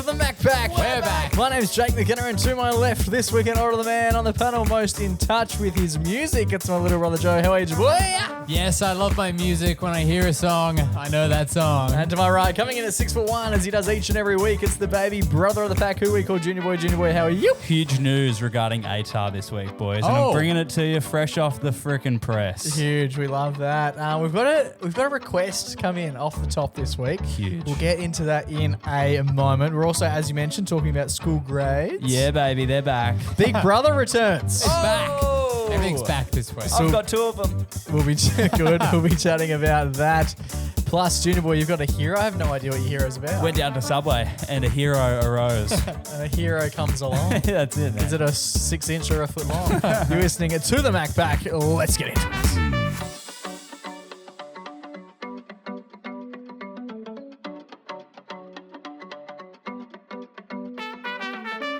to the MacPack. We're back. My name's Jake McKenna, and to my left this week in Order of the Man on the panel, most in touch with his music, it's my little brother Joe. How are you, boy? Yes, I love my music. When I hear a song, I know that song. And to my right, coming in at 6'1", as he does each and every week, it's the baby brother of the pack, who we call Junior Boy. Junior Boy, how are you? Huge news regarding ATAR this week, boys. And I'm bringing it to you fresh off the frickin' press. Huge, we love that. We've got a request come in off the top this week. Huge. We'll get into that in a moment. We're also, as you mentioned, talking about school grades. Yeah, baby, they're back. Big Brother returns. It's back. Everything's back this week. I've got two of them. We'll be good. We'll be chatting about that. Plus, Junior Boy, you've got a hero. I have no idea what your hero's about. Went down to Subway and a hero arose. And a hero comes along. That's it, man. Is it a 6-inch or a foot long? You're listening to the MacPack. Let's get into it.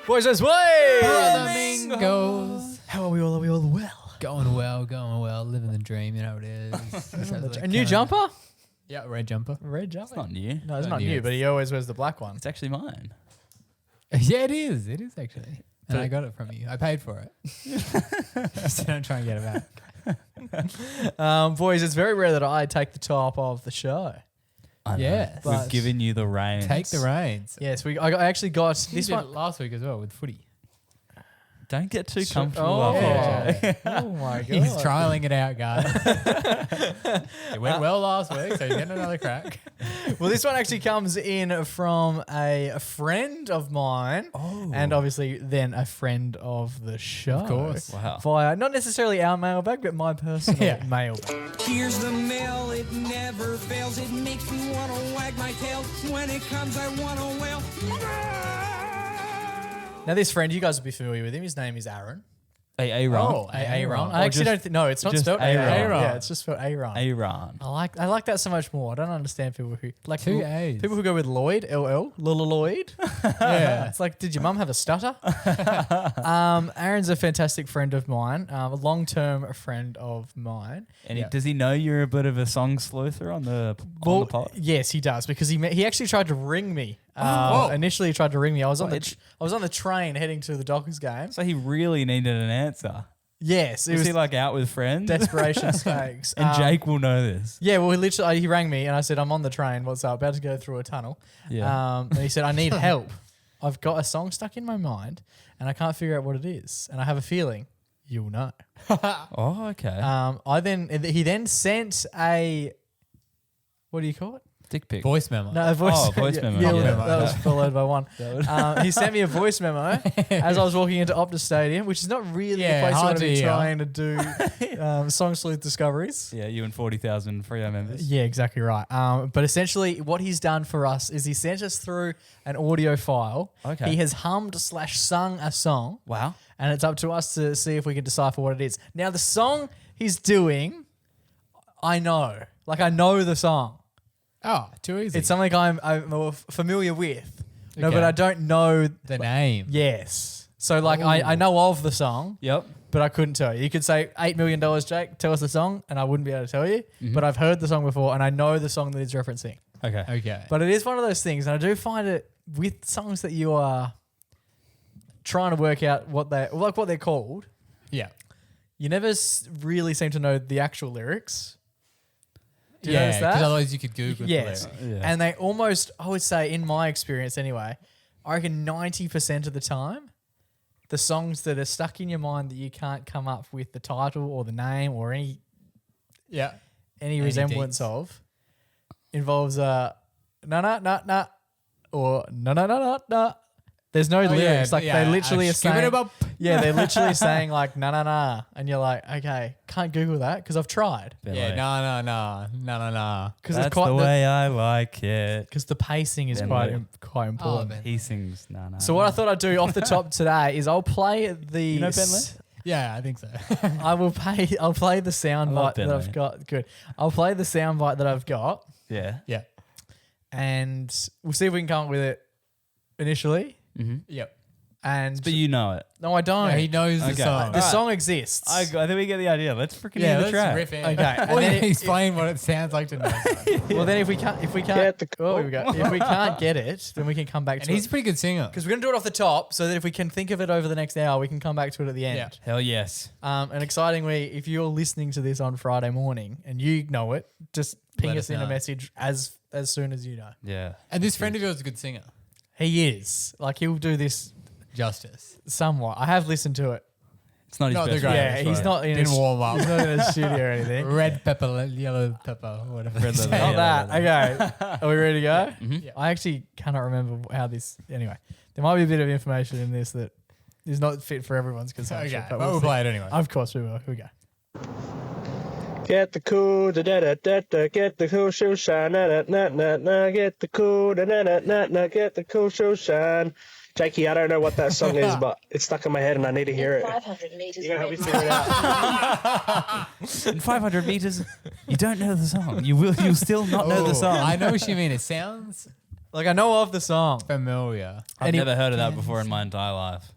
Boys, as way! Flamingos. How are we all? Are we all well? Going well, living the dream, you know what it is. A new jumper? Yeah, red jumper. Red jumper? It's not new. No, it's Not not new. new, but he always wears the black one. It's actually mine. Yeah, it is. It is actually. And I got it from you. I paid for it. So don't try and get it back. Boys, it's very rare that I take the top of the show. I know. Yes. We've But- given you the reins. Take the reins. Yes, I actually got You this did one. it last week as well with footy. Don't get too Sure. comfortable Oh. up here, Jay. Oh my god! He's trialing it out, guys. It went well last week, so he's getting another crack. Well, this one actually comes in from a friend of mine, and obviously then a friend of the show. Of course. Wow. Via not necessarily our mailbag, but my personal Yeah. mailbag. Here's the mail, it never fails. It makes me want to wag my tail. When it comes, I want to wail. Now, this friend, you guys will be familiar with him. His name is Aaron. Aaron. Aaron. Or I actually just- don't. No, it's not just spelled Aaron. Aaron. Yeah, it's just spelled Aaron. Aaron. I like that so much more. I don't understand people who like Two A's. people who go with Lloyd, LL, Lula Lloyd. Yeah. It's like, did your mum have a stutter? Aaron's a fantastic friend of mine, a long-term friend of mine. And Yeah. does he know you're a bit of a Song Sleuther on the pod? Yes, he does, because he actually tried to ring me. Initially, he tried to ring me. I was on the train heading to the Dockers game. So he really needed an answer. Yes, it Was was he like out with friends? desperation stakes. And Jake will know this. Yeah, well, he rang me and I said, I'm on the train. What's up? About to go through a tunnel. Yeah. And he said, I need help. I've got a song stuck in my mind and I can't figure out what it is. And I have a feeling you'll know. Oh, okay. He then sent a, what do you call it? Dick pic. Voice memo. No, a voice, voice memo. Yeah, Yeah. that was followed by one. He sent me a voice memo as I was walking into Optus Stadium, which is not really Yeah, the place I hard want to be to hear. trying to do Song Sleuth discoveries. Yeah, you and 40,000 Freo members. Yeah, exactly right. But essentially what he's done for us is he sent us through an audio file. Okay. He has hummed/sung a song. Wow. And it's up to us to see if we can decipher what it is. Now, the song he's doing, I know. Like, I know the song. Oh, too easy. It's something I'm familiar with. No, Okay. but I don't know. the name. Yes. So, like, I know of the song, Yep. but I couldn't tell you. You could say $8 million, Jake, tell us the song, and I wouldn't be able to tell you. But I've heard the song before, and I know the song that he's referencing. Okay. Okay. But it is one of those things, and I do find it with songs that you are trying to work out what they're called. Yeah. You never really seem to know the actual lyrics. Do you notice because that? otherwise you could Google Yes. the lyrics. Yeah. And they almost, I would say, in my experience anyway, I reckon 90% of the time, the songs that are stuck in your mind that you can't come up with the title or the name or any Yeah. resemblance deets. of involves a na or na. There's no lyrics. Like they literally are saying, yeah, they're literally saying like na, and you're like, okay, can't Google that because I've tried. Yeah, no. Because That's the way I like it. because the pacing is Then quite important. Ben. He sings nah. So what I thought I'd do off the top today is I'll play the. You know Ben Lee? Yeah, I think so. I'll play the sound I love bite that Ben I've Lee. got. Good. I'll play the sound bite that I've got, Yeah. Yeah. and we'll see if we can come up with it initially. Yep. But you know it. No, I don't. No, he knows the song. The song exists. I think we get the idea. Let's freaking hear the let's track. riff in. Okay, and Or then explain what it sounds like to know. Well, then if we can't, here we go. If we can't get it, then we can come back And to he's it. a pretty good singer. Because we're gonna do it off the top, so that if we can think of it over the next hour, we can come back to it at the end. Yeah. Hell yes. And excitingly, if you're listening to this on Friday morning and you know it, just ping Let us us in a know. message as soon as you know. Yeah. And this friend of yours is a good singer. He is. Like, he'll do this Justice. somewhat. I have listened to it. It's not his Not the best. greatest, Yeah, friend, he's right? not in Didn't a, warm up. he's not in a studio or anything. Red pepper, yellow pepper, whatever. Red they leather, say. Not yeah. that. Okay. Are we ready to go? Mhm. Yeah. I actually cannot remember how this. Anyway, there might be a bit of information in this that is not fit for everyone's consumption. Okay, but but we'll see. play it anyway. Of course we will. Here we go. Get the cool, da da da da da. Get the cool shoe shine, na na na na na. Get the cool, da na na na na. Get the cool shoe shine. Jakey, I don't know what that song is, but it's stuck in my head and I need to hear it. 500 meters. You gonna help me figure it out? In 500 meters, you don't know the song. You'll still not know the Oh, song. I know what you mean. It sounds Like, I know of the song. familiar. I've never heard of that before in my entire life.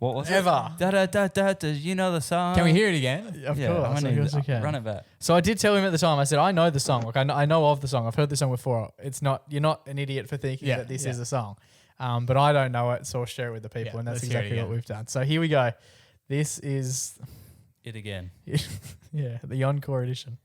What was Ever. it? Da da da da da. You know the song? Can we hear it again? Of Yeah, course. I'm Of gonna course we can. run it back. So I did tell him at the time, I said, I know the song. Like, I know of the song. I've heard the song before. It's not, you're not an idiot for thinking Yeah, that this yeah. is a song. But I don't know it, so I'll share it with the people. Yeah, And that's let's hear it exactly what again. we've done. So here we go. This is, It again. yeah, the encore edition.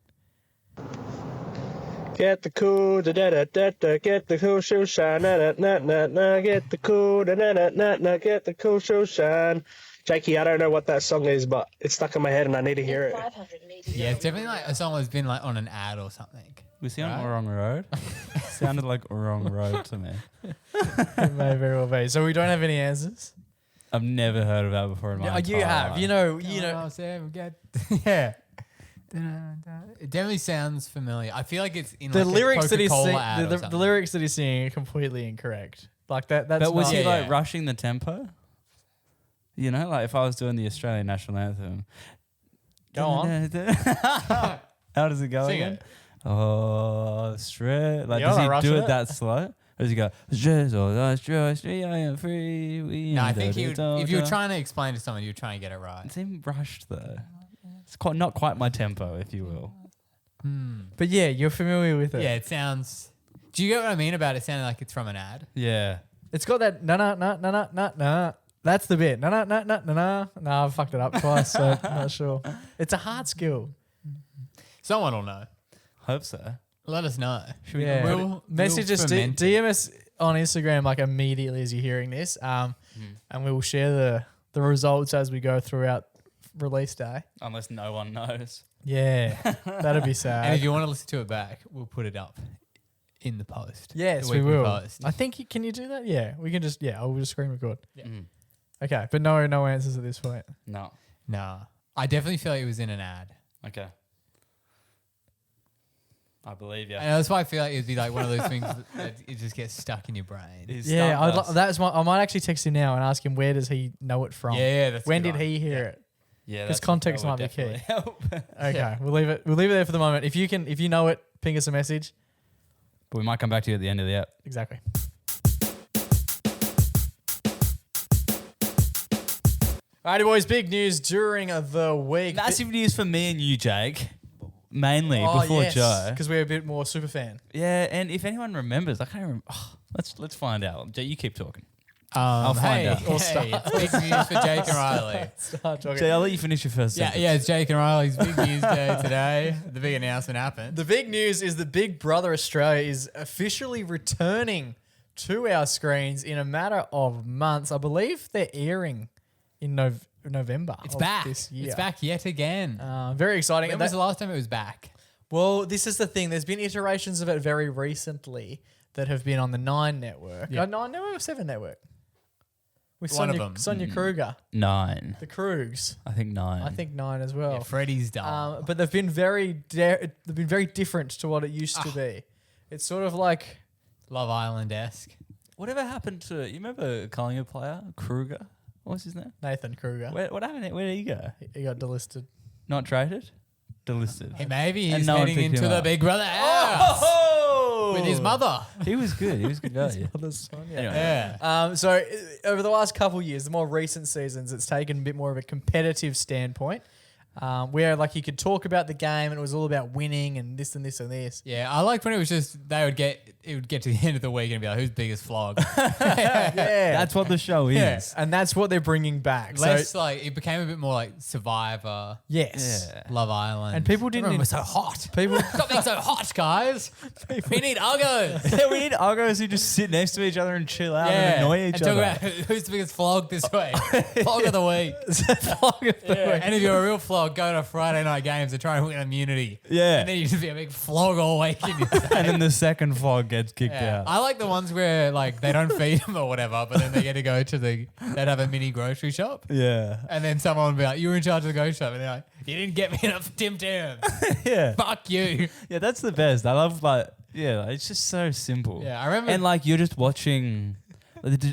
Get the cool, da da da da da. Get the cool shoe shine, na na na na na. Get the cool, da na na na na. Get the cool shoe shine. Jakey, I don't know what that song is, but it's stuck in my head and I need to hear it. 500 meters. Yeah, it's definitely like a song that's been like on an ad or something. Was he on Right. the wrong road? Sounded like wrong road to me. It may very well be. So we don't have any answers. I've never heard of that before in my Yeah, you entire have. life. You know. Yeah. It definitely sounds familiar. I feel like it's in The like lyrics a that he's Coca-Cola singing, ad or the something. lyrics that he's singing are completely incorrect. Like that. That's But was not, he Yeah, like yeah. rushing the tempo? You know, like if I was doing the Australian national anthem. Go on. How does it go Sing again? it. Oh, straight. Like, You're does not he rushing do it. it that slow? Or does he go, Australia, I am free. No, I think if you were trying to explain to someone, you were trying to get it right. It seemed rushed though. It's quite not quite my tempo, if you will. But yeah, you're familiar with it. Yeah, it sounds. Do you get what I mean about it sounding like it's from an ad? Yeah. It's got that na. That's the bit. Na. No, I've fucked it up twice, so I'm not sure. It's a hard skill. Someone will know. Hope so. Let us know. Should Yeah. We'll Message us, ferment it. DM us on Instagram like immediately as you're hearing this, and we will share the results as we go throughout release day. Unless no one knows. Yeah, that'd be And sad. if you want to listen to it back, we'll put it up in the post. Yes, The we weekly will. Post. I think can you do that? Yeah, we can just I'll just screen record. Mhm. Okay, but no answers at this point. No. Nah. I definitely feel like it was in an ad. Okay. I believe you. And that's why I feel like it'd be like one of those things that it just gets stuck in your brain. He's Yeah, stumped us. that's I might actually text him now and ask him where does he know it from. Yeah, that's a when good did one. he hear it? Yeah, Because that's- context that would might be key. definitely help. Okay, Yeah. we'll leave it there for the moment. If you know it, ping us a message. But we might come back to you at the end of the app. Exactly. Alrighty, boys. Big news during the week. Massive news for me and you, Jake. Mainly before Joe. because we're a bit more super fan. Yeah, and if anyone remembers, I can't remember. Oh, let's find out. Jay, you keep talking. I'll find hey, out. Hey, it's big news for Jake and Riley. Start talking. Jay, I'll let you finish your first Yeah, sentence. yeah, it's Jake and Riley's big news day today. The big announcement happened. The big news is that Big Brother Australia is officially returning to our screens in a matter of months. I believe they're airing in November. It's of back. This year. It's back yet again. Very exciting. When And was that- the last time it was back? Well, this is the thing. There's been iterations of it very recently that have been on the 9 network. Yeah. 9 network or 7 network? With One of Sonia, them. Sonia Kruger, 9. the Krugs. I think 9. I think 9 as well. Yeah, Freddie's done. But they've been very different to what it used to be. It's sort of like Love Island-esque. Whatever happened to, you remember a Collingwood player, Kruger? What was his name? Nathan Kruger. What happened? Where did he go? He got delisted. Not traded? Delisted. Hey, maybe And he's no one heading picked into him the up. Big Brother house. Oh, with his mother. He was good. He was good value. Sonia. Anyway. Yeah. So over the last couple of years, the more recent seasons, it's taken a bit more of a competitive standpoint, where like you could talk about the game and it was all about winning and this and this and this. Yeah, I liked when it was just it would get to the end of the week and be like, who's biggest flog? Yeah, That's what the show is. and that's what they're bringing back. Less So like it became a bit more like Survivor, yes, Yeah. Love Island, and people didn't. Everyone was so hot. People. Stop being so hot, guys. We need uggos. Yeah, we need uggos who just sit next to each other and chill out and annoy each and other. talk about who's the biggest flog this week. Flog of the week. Flog of the week. And if you're a real flog, go to Friday night games and try and win immunity. Yeah. And then you just be a big flog all week. And then the second flog gets kicked Yeah. out. I like the ones where like they don't feed them or whatever, but then they get to go to they'd have a mini grocery shop. Yeah. And then someone would be like, you were in charge of the grocery shop. And they're like, you didn't get me enough Tim Tam. Yeah. Fuck you. Yeah, that's the best. I love it's just so simple. Yeah, I remember. And like you're just watching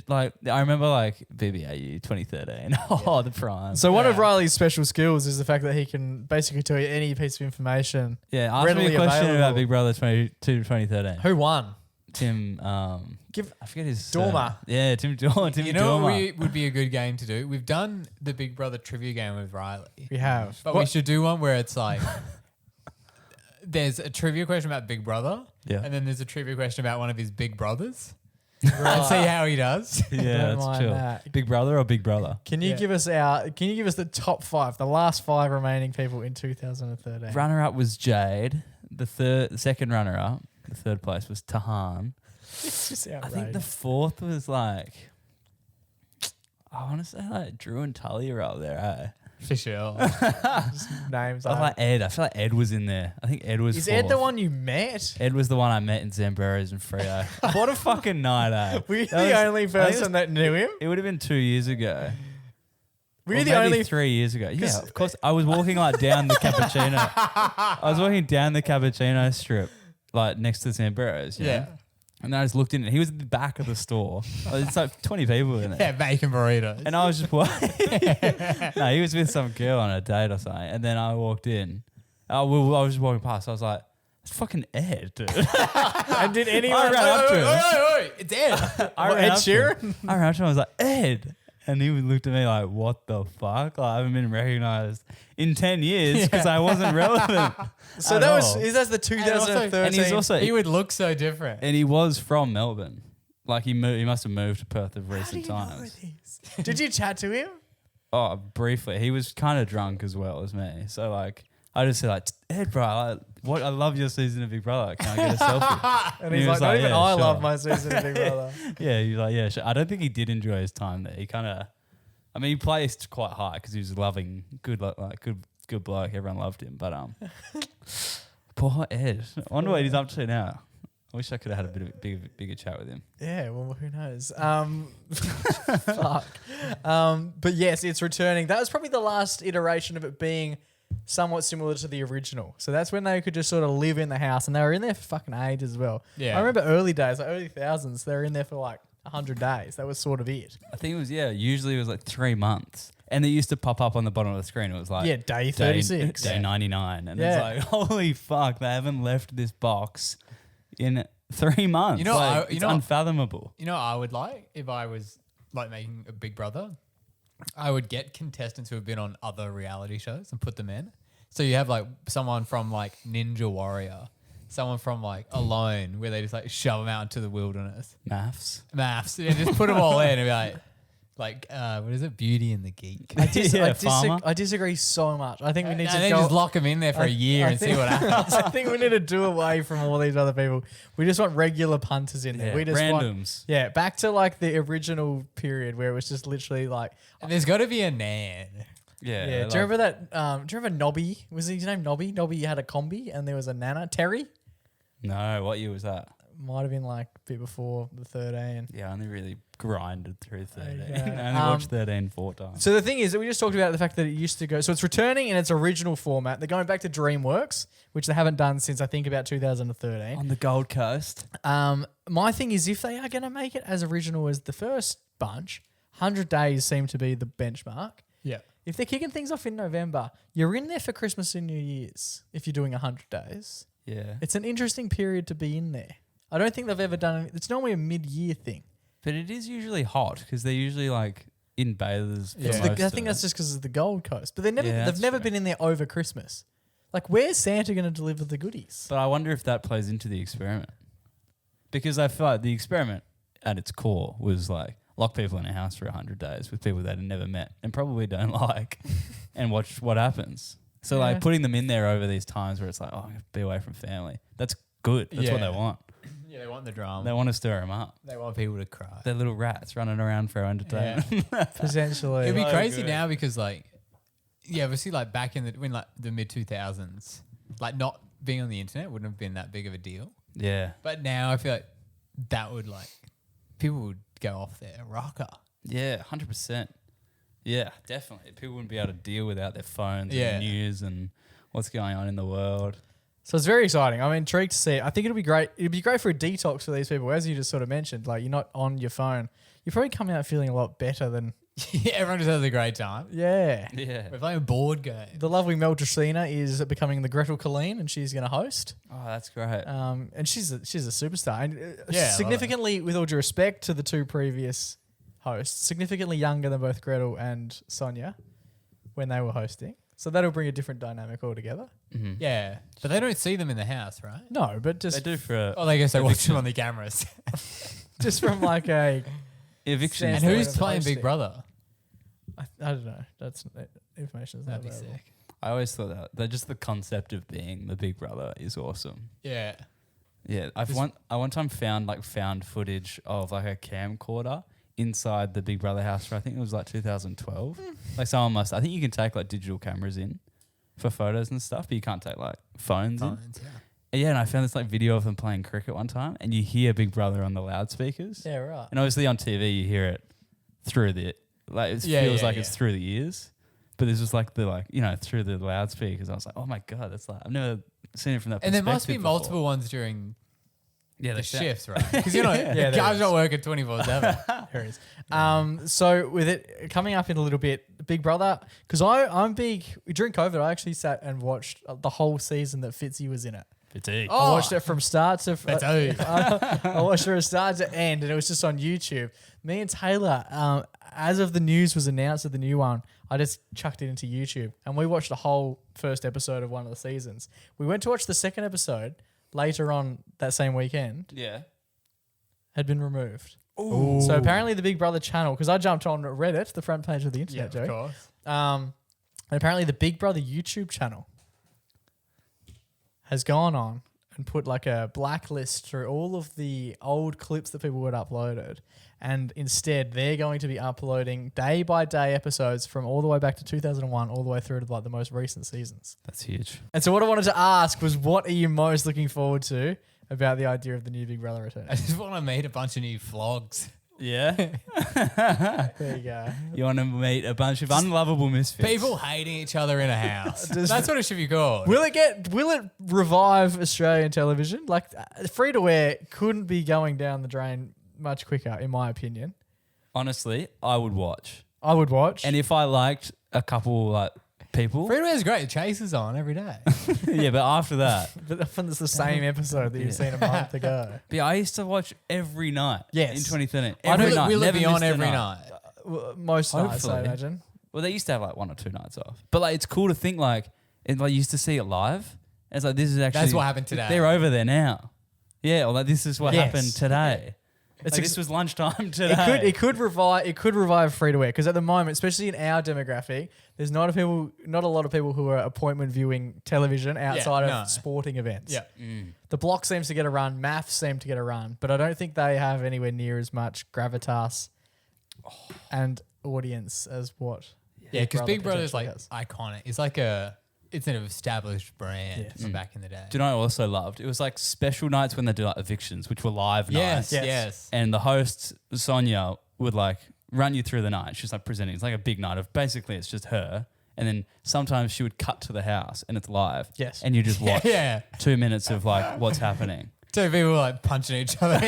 like I remember like BBAU 2013. Oh, the prime. So one of Riley's special skills is the fact that he can basically tell you any piece of information. Yeah, ask me readily a question available. about Big Brother 2013. Who won? Tim I forget his Dormer. Yeah, Tim Dormer. you know what would be a good game to do? We've done the Big Brother trivia game with Riley. We have. But we should do one where it's like there's a trivia question about Big Brother. Yeah. And then there's a trivia question about one of his big brothers. And see how he does. Yeah, Don't that's mind chill. that. Big Brother or Big Brother? Can you give us the top 5, the last 5 remaining people in 2013? Runner up was Jade. The second runner up, the third place was Tahan. It's just I outrageous. think the fourth was like I want to say like Drew and Tully are up there. For sure. names. I like Ed. I feel like Ed was in there. I think Ed was. Is fourth. Ed the one you met? Ed was the one I met in Zamberos and Frio. What a fucking night, Were you That the was- only I think person that knew him? It would have been 2 years ago. Were Or you the maybe only 3 years ago? Yeah, of course. I was walking like down the cappuccino. I was walking down the cappuccino strip, like next to the Zamberos. Yeah. And I just looked in, and he was at the back of the store. It's like 20 people in there. Yeah, bacon burritos. And I was just no, he was with some girl on a date or something. And then I walked in. I was just walking past. I was like, it's fucking Ed, dude. And did anyone? I ran up to him. Oi, it's Ed. Ed Sheeran? I ran up to him. I was like, Ed. And he looked at me like, what the fuck? Like, I haven't been recognized in 10 years because I wasn't relevant. So at that all. that's the 2013. And he's also, He would look so different. and he was from Melbourne. Like he must have moved to Perth of recent times. Did you chat to him? Oh, briefly. He was kind of drunk as well as me. So like, I just said like, Ed, bro, I love your season of Big Brother. Can I get a selfie? And he's was like, not even yeah, I sure. love my season of Big Brother. Yeah, he was like, yeah, sure. I don't think he did enjoy his time there. He kind of, I mean, he placed quite high because he was loving, good bloke. Everyone loved him. But poor Ed. I wonder what he's up to now. I wish I could have had a bit of a bigger chat with him. Yeah, well, who knows? Fuck. But yes, it's returning. That was probably the last iteration of it being somewhat similar to the original. So that's when they could just sort of live in the house, and they were in there for fucking ages as well. Yeah. I remember early days, like early thousands, they were in there for like 100 days. That was sort of it. I think it was, usually it was like 3 months. And it used to pop up on the bottom of the screen. It was like, Yeah, day 36. Day 99. And Yeah. it's like, holy fuck, they haven't left this box in 3 months. You know, like, you it's know- unfathomable. You know what I would like if I was like making a Big Brother? I would get contestants who have been on other reality shows and put them in. So you have like someone from like Ninja Warrior, someone from like Alone, where they just like shove them out into the wilderness. Maths. Maths. And just put them all in and be like, what is it? Beauty and the Geek. Farmer. I disagree so much. I think we need And to then go. just lock them in there for a year and see what happens. I think we need to do away from all these other people. We just want regular punters in there. Yeah, We just want, randoms. back to like the original period where it was just literally like, And there's got to be a Nan. Yeah. do you remember that? Do you remember Nobby? Was his name Nobby? Nobby had a combi and there was a Nana. Terry? No, what year was that? Might have been like a bit before the 13. Yeah, I only really grinded through 13. Okay. I only watched 13 4 times. So the thing is that we just talked about the fact that it used to go. So it's returning in its original format. They're going back to DreamWorks, which they haven't done since I think about 2013. On the Gold Coast. My thing is, if they are going to make it as original as the first bunch, 100 days seem to be the benchmark. Yeah. If they're kicking things off in November, you're in there for Christmas and New Year's if you're doing 100 days. Yeah. It's an interesting period to be in there. I don't think they've ever done it. It's normally a mid-year thing. But it is usually hot because they're usually like in bathers. I think that's just because of the Gold Coast. But they've never been in there over Christmas. Like, where's Santa going to deliver the goodies? But I wonder if that plays into the experiment. Because I feel like the experiment at its core was like lock people in a house for 100 days with people that had never met and probably don't like and watch what happens. So like putting them in there over these times where it's like, oh, be away from family. That's good. That's what they want. Yeah, they want the drama. They want to stir them up. They want people to cry. They're little rats running around for entertainment. Yeah. Potentially. It'd be crazy now because like, obviously like back in the mid 2000s, like not being on the internet wouldn't have been that big of a deal. Yeah. But now I feel like that would like, people would go off their rocker. Yeah, 100%. Yeah, definitely. People wouldn't be able to deal without their phones and news and what's going on in the world. So it's very exciting. I'm intrigued to see it. I think it'll be great. It'd be great for a detox for these people, as you just sort of mentioned. Like, you're not on your phone. You probably come out feeling a lot better than... Everyone just has a great time. Yeah. Yeah. We're playing a board game. The lovely Mel Tracina is becoming the Gretel Colleen, and she's going to host. Oh, that's great. And she's a superstar. And Yeah, significantly, with all due respect to the two previous hosts, significantly younger than both Gretel and Sonia when they were hosting. So that'll bring a different dynamic altogether. Mm-hmm. Yeah. But they don't see them in the house, right? No, but just... They do for Oh, I guess they watch them on the cameras. just from like a... eviction. And Standpoint who's of playing hosting. Big Brother? I don't know. That's information is not That'd be available. sick. I always thought that just the concept of being the Big Brother is awesome. Yeah. Yeah, I one time found footage of like a camcorder inside the Big Brother house for I think it was like 2012. Like someone I think you can take like digital cameras in for photos and stuff, but you can't take like phones in. Yeah, and I found this like video of them playing cricket one time, and you hear Big Brother on the loudspeakers. Yeah, right. And obviously on TV you hear it through the feels like it's through the ears, but this was like through the loudspeakers. I was like, oh my god, that's like I've never seen it from that. And there must be perspective multiple before. ones during the shifts, right? Because there's not working 24/7. There is. So with it coming up in a little bit, Big Brother, because I'm big during COVID. I actually sat and watched the whole season that Fitzy was in it. Fitzy. I watched it from start to I watched it from start to end, and it was just on YouTube. Me and Taylor, as of the news was announced of the new one, I just chucked it into YouTube, and we watched the whole first episode of one of the seasons. We went to watch the second episode later on that same weekend. Yeah. Had been removed. Ooh. So apparently the Big Brother channel, because I jumped on Reddit, the front page of the internet, Yeah, of Joe. course. And apparently the Big Brother YouTube channel has gone on and put like a blacklist through all of the old clips that people had uploaded. And instead, they're going to be uploading day by day episodes from all the way back to 2001, all the way through to like the most recent seasons. That's huge. And so what I wanted to ask was, what are you most looking forward to about the idea of the new Big Brother return? I just want to meet a bunch of new vlogs. Yeah. There you go. You want to meet a bunch of unlovable misfits. People hating each other in a house. That's what it should be called. Will it revive Australian television? Like, free to wear couldn't be going down the drain much quicker, in my opinion. Honestly, I would watch. I would watch. And if I liked a couple like people, Free to wear is great. Chase is on every day. yeah, but after that, but often it's the same episode that you've seen a month ago. but I used to watch every night. Yes. In 2013. Every Every night. Will it Never be on missed a every night. night? Most nights, I Hopefully. imagine. Well, they used to have like 1 or 2 nights off. But like, it's cool to think like, you used to see it live. And it's like, this is actually. That's what happened today. They're over there now. Yeah, or like, this is what Yes. happened today. It's This was lunchtime today. It could revive free to wear, because at the moment, especially in our demographic, there's not a lot of people who are appointment viewing television outside of sporting events. Yeah. The block seems to get a run, maths seem to get a run, but I don't think they have anywhere near as much gravitas and audience as what. Yeah, because Big Brother is like potentially has. iconic. It's an established brand from back in the day. Do you know what I also loved? It was like special nights when they do like evictions, which were live nights. Yes. And the host, Sonia, would like run you through the night. She's like presenting. It's like a big night of basically it's just her. And then sometimes she would cut to the house and it's live. Yes. And you just watch Yeah. 2 minutes of like what's happening. Two people like punching each other.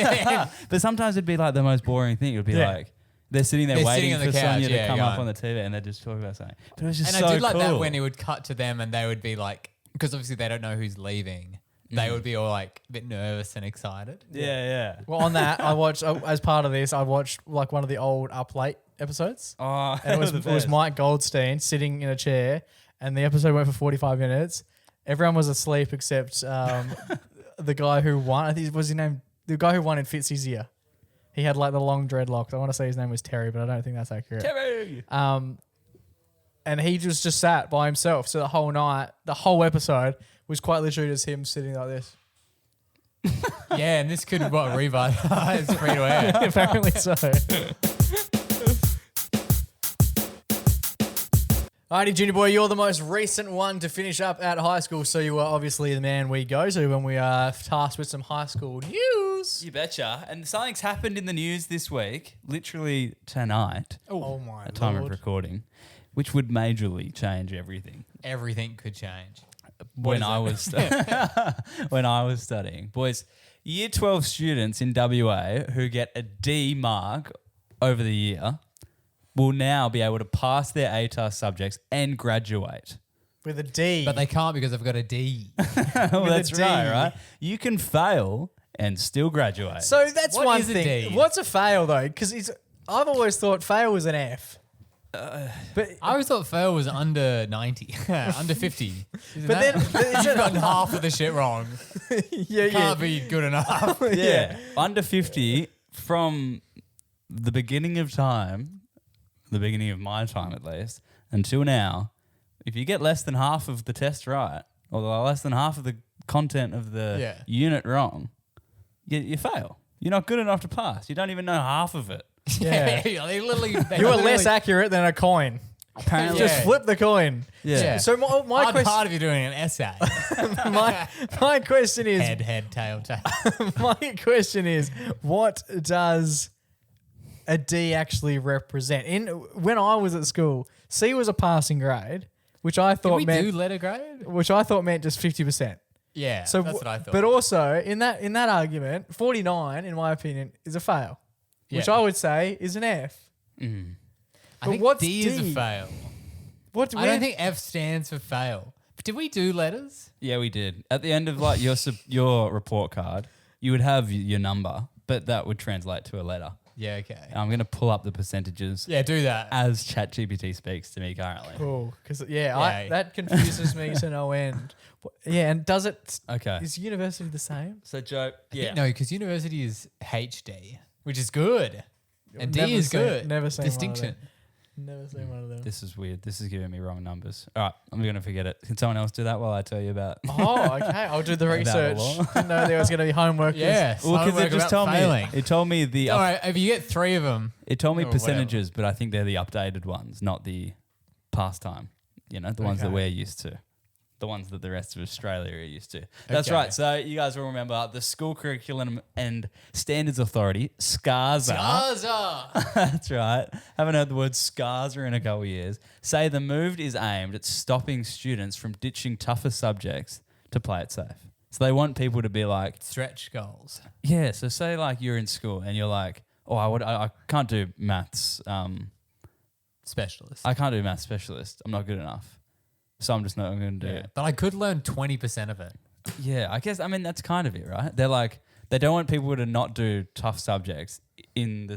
But sometimes it'd be like the most boring thing. It would be like they're sitting there They're waiting sitting on for the couch, Sonia to yeah, come up going. on the TV and they just talk about something. But it was just And so I did like that cool. when he would cut to them and they would be like, because obviously they don't know who's leaving. they would be all like a bit nervous and excited. Yeah. Well, on that, I watched as part of this. I watched like one of the old Up Late episodes. Oh, And it was Mike Goldstein sitting in a chair, and the episode went for 45 minutes. Everyone was asleep except the guy who won. I think was his name. The guy who won in Fitzy's ear. He had like the long dreadlocks. I want to say his name was Terry, but I don't think that's accurate. Terry. And he just sat by himself. So the whole night, the whole episode was quite literally just him sitting like this. Yeah, and this could revitalize free to air. Apparently so. Alrighty, Junior Boy, you're the most recent one to finish up at high school, so you are obviously the man we go to when we are tasked with some high school news. You betcha. And something's happened in the news this week, literally tonight, Oh my at time of lord. recording, which would majorly change everything. Everything could change. When I was studying. Boys, year 12 students in WA who get a D mark over the year will now be able to pass their ATAR subjects and graduate. With a D. But they can't because I've got a D. Well, With a that's D. right? You can fail and still graduate. So that's What one is a thing. D? What's a fail though? Because I've always thought fail was an F. But I always thought fail was under 90, under 50. but then You've gotten half of the shit wrong. yeah, Can't be good enough. yeah, under 50 from the beginning of time, the beginning of my time at least, until now, if you get less than half of the test right, or less than half of the content of the unit wrong, you fail. You're not good enough to pass. You don't even know half of it. Yeah. They literally, You are less accurate than a coin. Apparently, Just flip the coin. Yeah. So my hard, question, hard if you're doing an essay. my question is, Head, tail. my question is, what does a D actually represent? When I was at school, C was a passing grade, which I Did thought we meant do letter grade? just 50%. Yeah, So, that's what I thought. But also in that argument, 49, in my opinion, is a fail, which Yeah. I would say is an F. I think what's D is D? a fail. What? I don't think F stands for fail. But did we do letters? Yeah, we did. At the end of like your report card, you would have your number, but that would translate to a letter. Yeah, okay. I'm going to pull up the percentages Yeah, do that. as ChatGPT speaks to me currently. Cool, because Yeah. that confuses me to no end. Yeah, and does it? Okay. Is university the same? So, Joe, yeah. No, because university is HD, which is good. And D Never is seen- good. never seen one of Distinction. them. Never seen one of them. This is weird. This is giving me wrong numbers. All right, I'm going to forget it. Can someone else do that while I tell you about Oh, okay. I'll do the About research. law. Didn't know there was going to be homework. Yes. Well, because homework it just about told failing. me. It told me the. All right, if you get 3 of them, It told me Or whatever. percentages, but I think they're the updated ones, not the past time. You know, the ones that Okay. we're used to. The ones that the rest of Australia are used to. That's Okay. right. So you guys will remember the School Curriculum and Standards Authority, SCARSA. Gaza. That's right. Haven't heard the word SCARSA in a couple of years. Say the move is aimed at stopping students from ditching tougher subjects to play it safe. So they want people to be like, Stretch goals. yeah. So say like you're in school and you're like, oh, I can't do maths. Specialist. I can't do maths specialist. I'm not good enough. So I'm just not going to do it. But I could learn 20% of it. Yeah, I guess, I mean, that's kind of it, right? They're like, they don't want people to not do tough subjects in the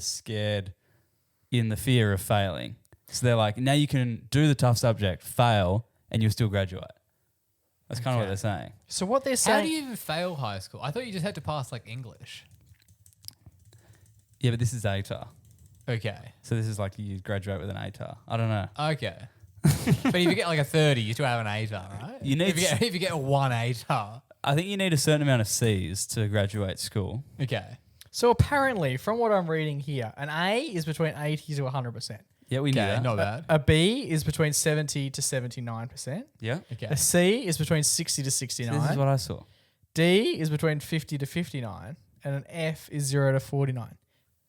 fear of failing. So they're like, now you can do the tough subject, fail, and you'll still graduate. That's kind of what they're saying. So what they're How saying? do you even fail high school? I thought you just had to pass like English. Yeah, but this is ATAR. Okay. So this is like you graduate with an ATAR. I don't know. Okay. But if you get like a 30, you still have an ATAR, right? You need if you get a 1 ATAR. I think you need a certain amount of C's to graduate school. Okay. So apparently, from what I'm reading here, an A is between 80 to 100%. Yeah, we knew Okay, that. not bad. A B is between 70 to 79%. Yeah. Okay. A C is between 60 to So 69. this is what I saw. D is between 50 to 59. And an F is 0 to 49.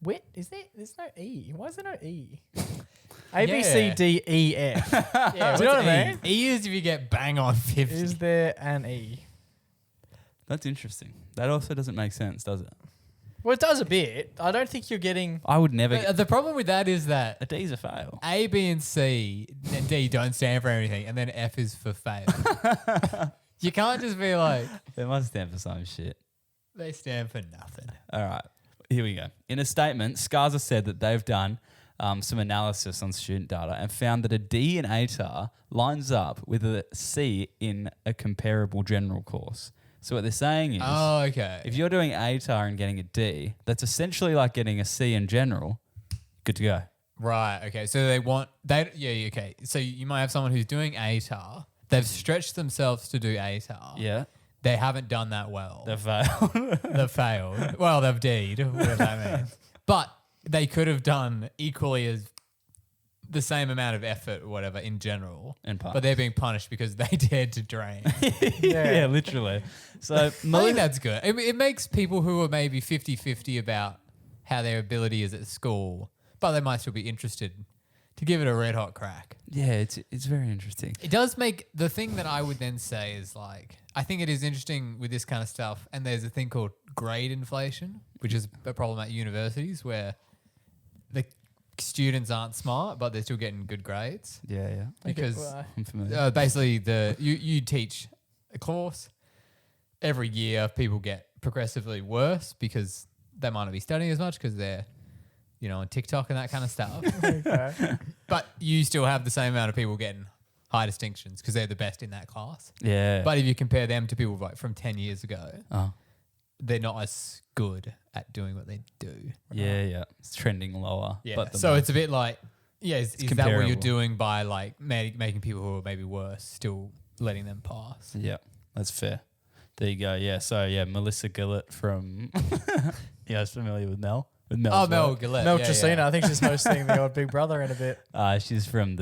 Wait, there's no E. Why is there no E? A, B, C, Yeah. D, E, F. Yeah, Do you know what's what I mean? E is if you get bang on 50. Is there an E? That's interesting. That also doesn't make sense, does it? Well, it does a bit. I don't think you're getting... I would never. The problem with that is that A D's a fail. A, B, and C and D don't stand for anything, and then F is for fail. You can't just be like, They must stand for some shit. they stand for nothing. All right, here we go. In a statement, SCASA said that they've done some analysis on student data and found that a D in ATAR lines up with a C in a comparable general course. So what they're saying is, Oh, okay. if you're doing ATAR and getting a D, that's essentially like getting a C in general. Good to go. Right. Okay. So yeah. Okay. So you might have someone who's doing ATAR. They've stretched themselves to do ATAR. Yeah, They haven't done that well. they failed. They've failed. Well, they've D'd, whatever that means. But they could have done equally as the same amount of effort or whatever in general. But they're being punished because they dared to drain. yeah, literally. So I think that's good. It makes people who are maybe 50-50 about how their ability is at school, but they might still be interested to give it a red hot crack. yeah, it's very interesting. It does make the thing that I would then say is like, I think it is interesting with this kind of stuff. And there's a thing called grade inflation, which is a problem at universities where the students aren't smart, but they're still getting good grades. Yeah. Because I'm familiar. basically you teach a course. Every year people get progressively worse because they might not be studying as much because they're, on TikTok and that kind of stuff. Okay. But you still have the same amount of people getting high distinctions because they're the best in that class. Yeah. But if you compare them to people like from 10 years ago, Oh. they're not as good at doing what they do. Yeah. It's trending lower. Yeah. But So it's a bit like, is that what you're comparable. doing by like making people who are maybe worse still letting them pass? Yeah, that's fair. There you go. Yeah. So Melissa Gillett from you guys familiar with Mel? With Mel's Mel work? Gillette. Mel yeah, Tresina, yeah. I think she's hosting the old Big Brother in a bit. She's from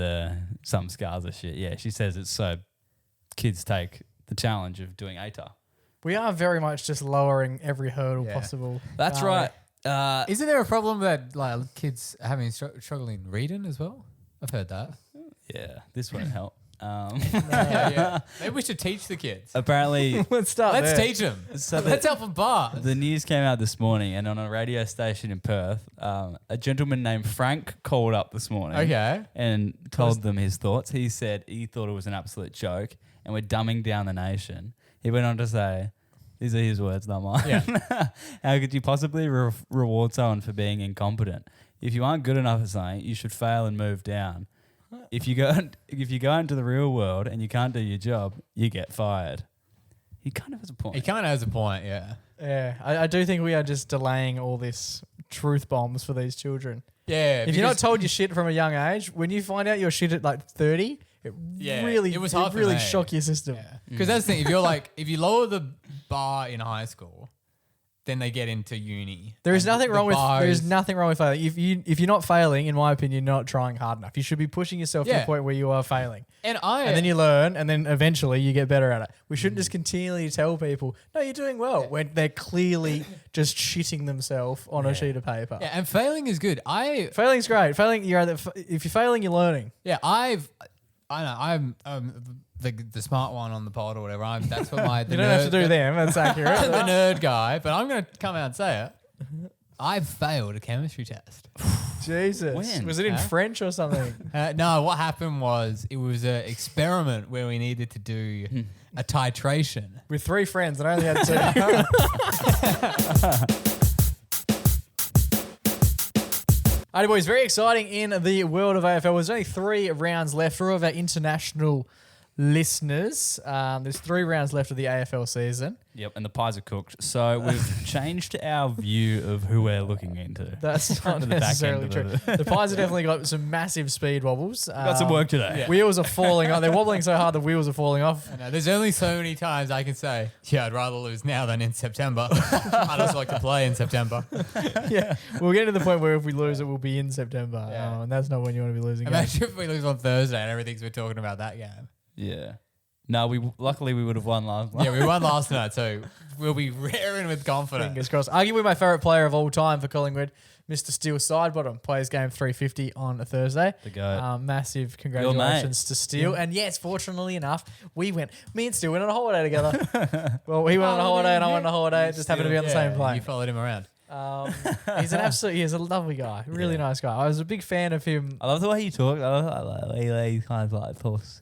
some SCASA shit. Yeah, she says it's so kids take the challenge of doing ATAR. We are very much just lowering every hurdle Yeah. possible. That's aren't right. Isn't there a problem that like kids having struggling reading as well? I've heard that. Yeah, this won't help. Yeah. Maybe we should teach the kids. Apparently, Let's start Let's there. teach them. So Let's help them bar. the news came out this morning, and on a radio station in Perth, a gentleman named Frank called up this morning. Okay. And told them his thoughts. He said he thought it was an absolute joke, and we're dumbing down the nation. He went on to say, these are his words, not mine. Yeah. How could you possibly reward someone for being incompetent? If you aren't good enough at something, you should fail and move down. If you go into the real world and you can't do your job, you get fired. He kind of has a point. He kind of has a point, yeah. Yeah, I do think we are just delaying all this truth bombs for these children. Yeah. If you're not told your shit from a young age, when you find out your shit at like 30, it was hard for me. shock your system. Because that's the thing. If you lower the bar in high school, then they get into uni. There is nothing wrong with failing. If you're not failing, in my opinion, you're not trying hard enough. You should be pushing yourself to the point where you are failing. And then you learn, and then eventually you get better at it. We shouldn't just continually tell people, no, you're doing well, when they're clearly just shitting themselves on a sheet of paper. Yeah, and failing is good. Failing's great. Failing, if you're failing, you're learning. Yeah, I'm the smart one on the pod or whatever. That's what my You don't have to do them. That's accurate. the nerd guy, but I'm going to come out and say it. I failed a chemistry test. Jesus. When? Was it in French or something? No, what happened was it was an experiment where we needed to do a titration. With 3 friends, and I only had 2. Alrighty, boys, very exciting in the world of AFL. There's only 3 rounds left for all of our international listeners. There's 3 rounds left of the AFL season. Yep, and the pies are cooked. So we've changed our view of who we're looking into. That's not To the back necessarily end true. of it. The pies have definitely got some massive speed wobbles. Got some work today. Wheels are falling off. They're wobbling so hard the wheels are falling off. I know, there's only so many times I can say, yeah, I'd rather lose now than in September. I just like to play in September. Yeah, we'll get to the point where if we lose it, we'll be in September. Yeah. And that's not when you want to be losing games. Imagine if we lose on Thursday and everything's we're talking about that game. Yeah. No, luckily we would have won last night. Yeah, we won last night, so we'll be raring with confidence. Fingers crossed. Arguably my favourite player of all time for Collingwood, Mr. Steele Sidebottom, plays game 350 on a Thursday. The goat. Massive congratulations to Steele. And yes, fortunately enough, me and Steele went on a holiday together. Well, he went on a holiday and I went on a holiday. It just happened to be on the same plane. You followed him around. He's a lovely guy. Really nice guy. I was a big fan of him. I love the way you talk. I love the way he kind of like talks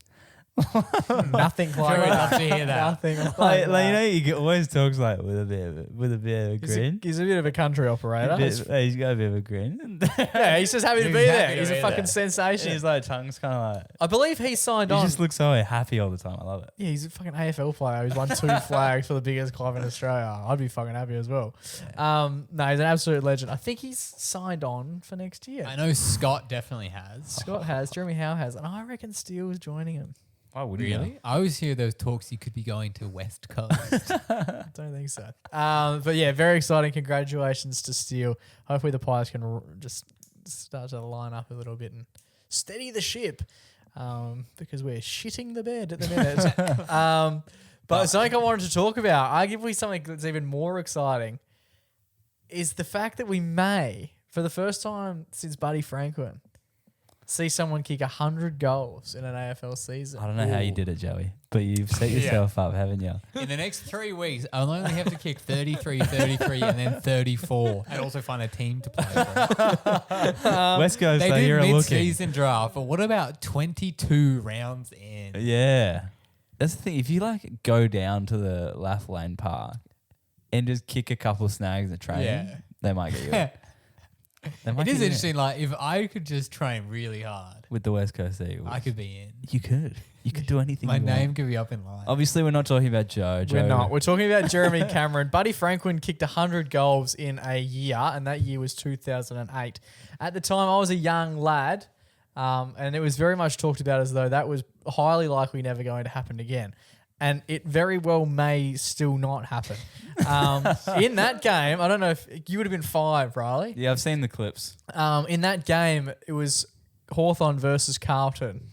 Nothing like Very that. love to hear that. Nothing like, Like, you that. know, he always talks like with a bit of a grin. He's a bit of a country operator. He's got a bit of a grin. Yeah, he's just happy to He's be happy there. to He's a be fucking there. sensation. His like tongue's kind of like. I believe he signed He on. just looks so happy all the time. I love it. Yeah, he's a fucking AFL player. He's won 2 flags for the biggest club in Australia. I'd be fucking happy as well. No, he's an absolute legend. I think he's signed on for next year. I know Scott definitely has. Scott has, Jeremy Howe has, and I reckon Steele's joining him. Why wouldn't Really? I always hear those talks he could be going to West Coast. Don't think so. But yeah, very exciting. Congratulations to Steele. Hopefully the Pies can just start to line up a little bit and steady the ship because we're shitting the bed at the minute. But something I wanted to talk about, arguably something that's even more exciting, is the fact that we may, for the first time since Buddy Franklin, see someone kick 100 goals in an AFL season. I don't know how you did it, Joey, but you've set yourself up, haven't you? In the next 3 weeks, I'll only have to kick 33, 33, and then 34, and also find a team to play for. West Coast, They though, did you're looking. mid-season draft, but what about 22 rounds in? Yeah. That's the thing. If you like go down to the Laugh Lane Park and just kick a couple snags at training, Yeah. they might get you. in. They might It get is you in. interesting. Like, if I could just train really hard, With the West Coast Eagles. I could be in. You could. You could do anything My you name want. could be up in line. Obviously, we're not talking about Joe. We're not. We're talking about Jeremy Cameron. Buddy Franklin kicked 100 goals in a year, and that year was 2008. At the time, I was a young lad, and it was very much talked about as though that was highly likely never going to happen again. And it very well may still not happen. In that game, I don't know if you would have been 5, Riley. Yeah, I've seen the clips. In that game, it was Hawthorn versus Carlton.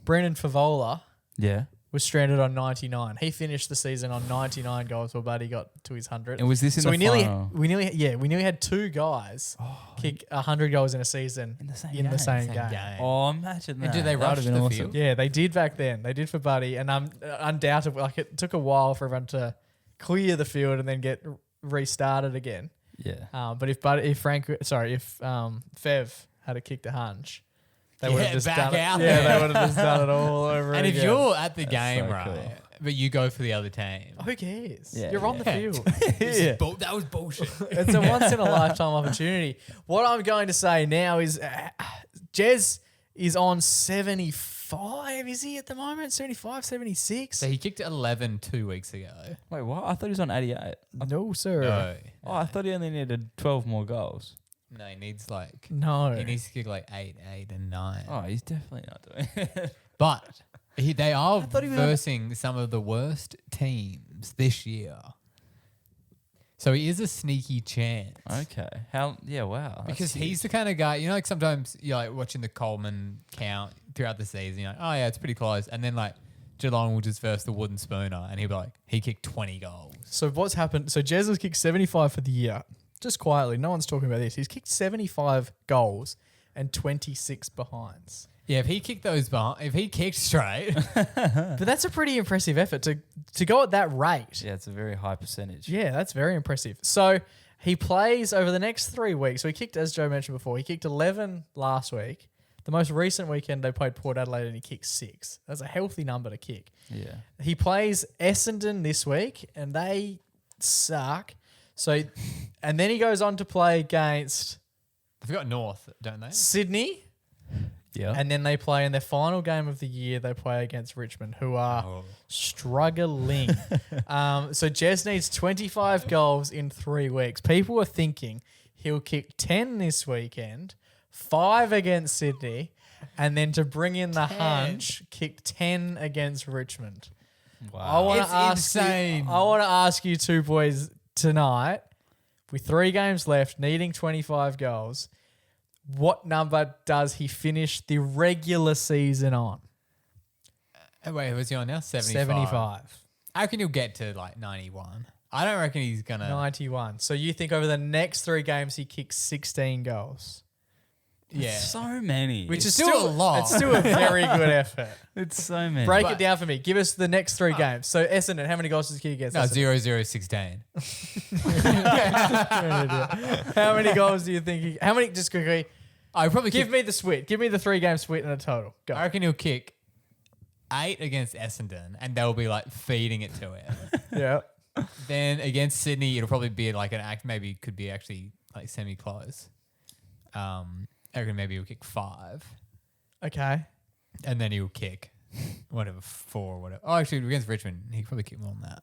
Brendan Favola Yeah. was stranded on 99. He finished the season on 99 goals while Buddy got to his 100. And was this in so the final? we nearly had 2 guys kick 100 goals in a season In the same in the game. same Same game. game. Oh, imagine that. And did they That rush would've been the awesome. field? Yeah, they did back then. They did for Buddy, and undoubtedly, like it took a while for everyone to clear the field and then get restarted again. Yeah. But if Fev had kicked a hunch, they would Yeah, have just back done it. out Yeah, there. they would have just done it all over And if again. you're at the game, so right, cool. but you go for the other team, Who cares? Yeah, You're on the yeah. field. Yeah. that was bullshit. It's a once in a lifetime opportunity. What I'm going to say now is Jez is on 75, is he at the moment? 75, 76? So he kicked 11 2 weeks ago. Wait, what? I thought he was on 88. No, sir. No, Oh, I thought he only needed 12 more goals. no, he needs like No. he needs to kick like 8, 8, and 9. Oh, he's definitely not doing it. But they are thought he was- versing some of the worst teams this year. So he is a sneaky chance. Okay. How? Yeah, wow. That's Because huge. he's the kind of guy, you know, like sometimes you're like watching the Coleman count throughout the season, you're like, oh yeah, it's pretty close. And then like Geelong will just verse the wooden spooner and he'll be like, he kicked 20 goals. So what's happened? So Jez has kicked 75 for the year. Just quietly. No one's talking about this. He's kicked 75 goals and 26 behinds. Yeah, if he kicked those if he kicked straight, But that's a pretty impressive effort to go at that rate. Yeah, it's a very high percentage. Yeah, that's very impressive. So he plays over the next 3 weeks. So he kicked, as Joe mentioned before, he kicked 11 last week. The most recent weekend they played Port Adelaide and he kicked 6. That's a healthy number to kick. Yeah. He plays Essendon this week and they suck. So, and then he goes on to play against they've got North, don't they? Sydney. Yeah. And then they play in their final game of the year, they play against Richmond, who are struggling. So Jez needs 25 goals in 3 weeks. People are thinking he'll kick 10 this weekend, 5 against Sydney, and then to bring in the hunch, kick 10 against Richmond. I wow. want It's to ask insane. I want to ask you two boys tonight, with 3 games left, needing 25 goals. What number does he finish the regular season on? Wait, what's he on now? 75. 75. How can you get to like 91? I don't reckon he's going to. 91. So you think over the next 3 games he kicks 16 goals? Yeah. So many. Which It's is still a lot. It's still a very good effort. It's so many. Break But- it down for me. Give us the next 3 games. So Essendon, how many goals does he kick against No, Essendon? 0-0-16. How many goals do you think he... How many... Just quickly... I probably Give me the split. Give me the 3-game split and a total. Go. I reckon he'll kick 8 against Essendon, and they'll be like feeding it to him. Yeah. Then against Sydney, it'll probably be like an act. Maybe could be actually like semi-close. I reckon maybe he'll kick 5, Okay. and then he'll kick 4 or whatever. Oh, actually, against Richmond, he could probably kick more than that.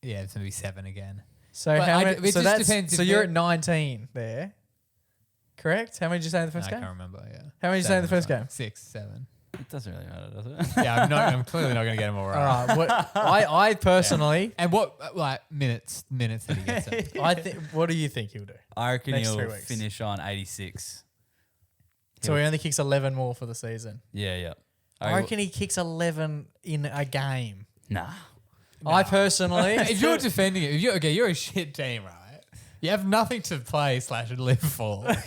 Yeah, it's gonna be 7 again. So But how it many? So just that's depends so if you're they're- at 19 there. Correct. How many did you say in the first I game? can't remember. Yeah. How many did you say in the 7 first or game? 6, 7. It doesn't really matter, does it? Yeah, I'm clearly not gonna get him all right. All right. What, I personally, And what like minutes that he gets it? I think. What do you think he'll do? I reckon Next he'll 3 weeks. finish on 86. So he only kicks 11 more for the season. Yeah, yeah. I reckon he kicks 11 in a game. Nah. I personally, If you're defending it, you're a shit team, right? You have nothing to play / live for. but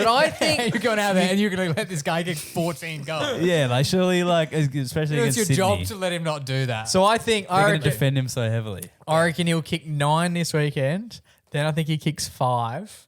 I And think you're going out there and you're going to let this guy get 14 goals. Yeah, like surely, like especially It's against your Sydney, job to let him not do that. so. I think they're going to defend him so heavily. I reckon he'll kick 9 this weekend. Then I think he kicks 5,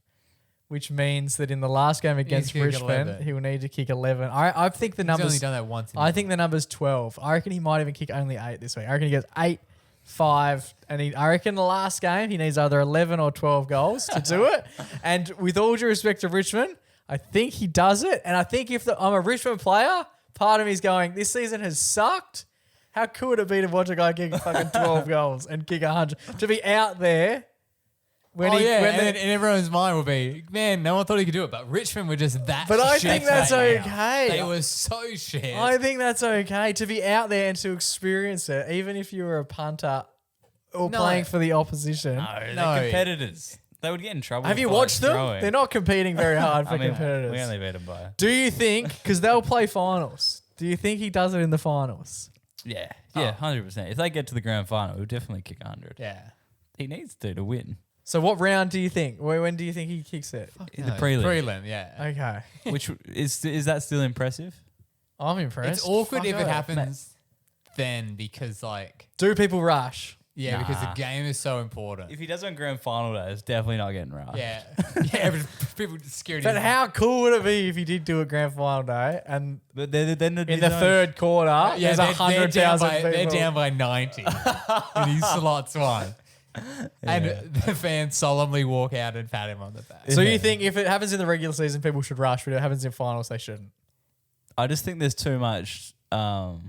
which means that in the last game against kick Richmond, 11. he will need to kick 11. I think the He's only numbers. done that once. I think the number's 12. I reckon he might even kick only 8 this week. I reckon he goes 8, 5, and I reckon the last game he needs either 11 or 12 goals to do it. And with all due respect to Richmond, I think he does it. And I think if I'm a Richmond player, part of me is going, this season has sucked. How cool would it be to watch a guy kick fucking 12 goals and kick 100? To be out there when and the- then in everyone's mind will be, man, no one thought he could do it, but Richmond were just that. But I shit think that's right now. okay. They were so shit. I think that's okay to be out there and to experience it, even if you were a punter or No. playing for the opposition. No, they're No. competitors. They would get in trouble. Have you for, like, watched them? throwing. They're not competing very hard for I mean, competitors. we only beat them by. Do you think, because they'll play finals, do you think he does it in the finals? Yeah, 100%. If they get to the grand final, he'll definitely kick 100. yeah. He needs to win. So what round do you think? When do you think he kicks it? In the prelim. Prelim, yeah. Okay. Which is that still impressive? I'm impressed. It's awkward Fuck if it off. happens then because like, Do people rush? yeah, because the Nah. game is so important. If he does on grand final day, it's definitely not getting right. Yeah. Yeah, but people security. But how cool would it be if he did do a grand final day and But then in the third quarter, Yeah, there's they're 100,000 people. They're down by 90 and he slots one. And the fans solemnly walk out and pat him on the back. So you think if it happens in the regular season, people should rush, but if it happens in finals, they shouldn't? I just think there's too much. No,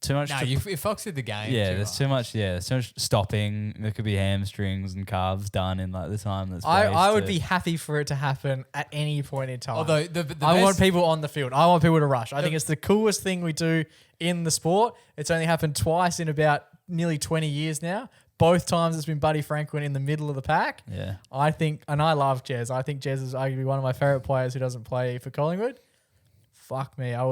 to- it fucks with the game. yeah, there's too much. Yeah, there's too much stopping. There could be hamstrings and calves done in like the time that's. I would wasted. be happy for it to happen at any point in time. Although the I want best- people on the field. I want people to rush. I think it's the coolest thing we do in the sport. It's only happened twice in about nearly 20 years now. Both times it's been Buddy Franklin in the middle of the pack. Yeah. I think, and I love Jez. I think Jez is arguably one of my favourite players who doesn't play for Collingwood. Fuck me, I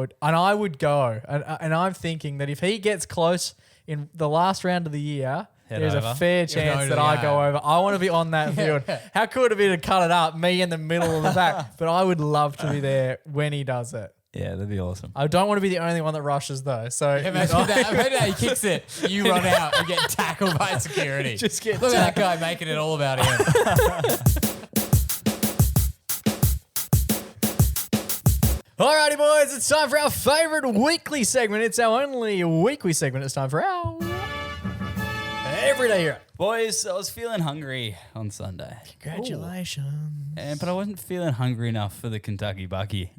would go. And I'm thinking that if he gets close in the last round of the year, Head there's a over. fair You'll chance go that to I the go game. over. I want to be on that field. How cool would it be to cut it up, me in the middle of the back? But I would love to be there when he does it. Yeah, that'd be awesome. I don't want to be the only one that rushes though. So Imagine that he kicks it, you run out and get tackled by security. Just get Look at that guy making it all about him. Alrighty, boys, it's time for our favourite weekly segment. It's our only weekly segment. It's time for our Everyday Hero. Boys, I was feeling hungry on Sunday, Congratulations. but I wasn't feeling hungry enough for the Kentucky Bucky,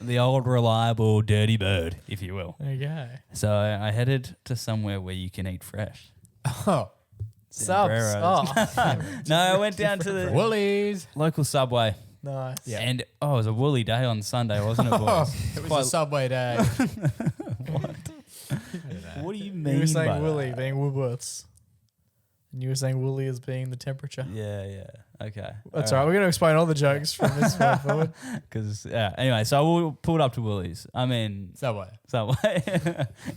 the old reliable dirty bird, if you will. Okay. So I headed to somewhere where you can eat fresh. Oh, Subs. Sombreros. Oh, No, I went down to the Woolies. local Subway, nice. and it was a woolly day on Sunday, wasn't it, boys? It was a Subway day. What do you mean You were saying by Woolly that? being Woolworths. And you were saying Woolly as being the temperature. Yeah, okay. That's all right. We're going to explain all the jokes from this point forward. Because anyway, so I pulled up to Woolies. I mean Subway. Subway,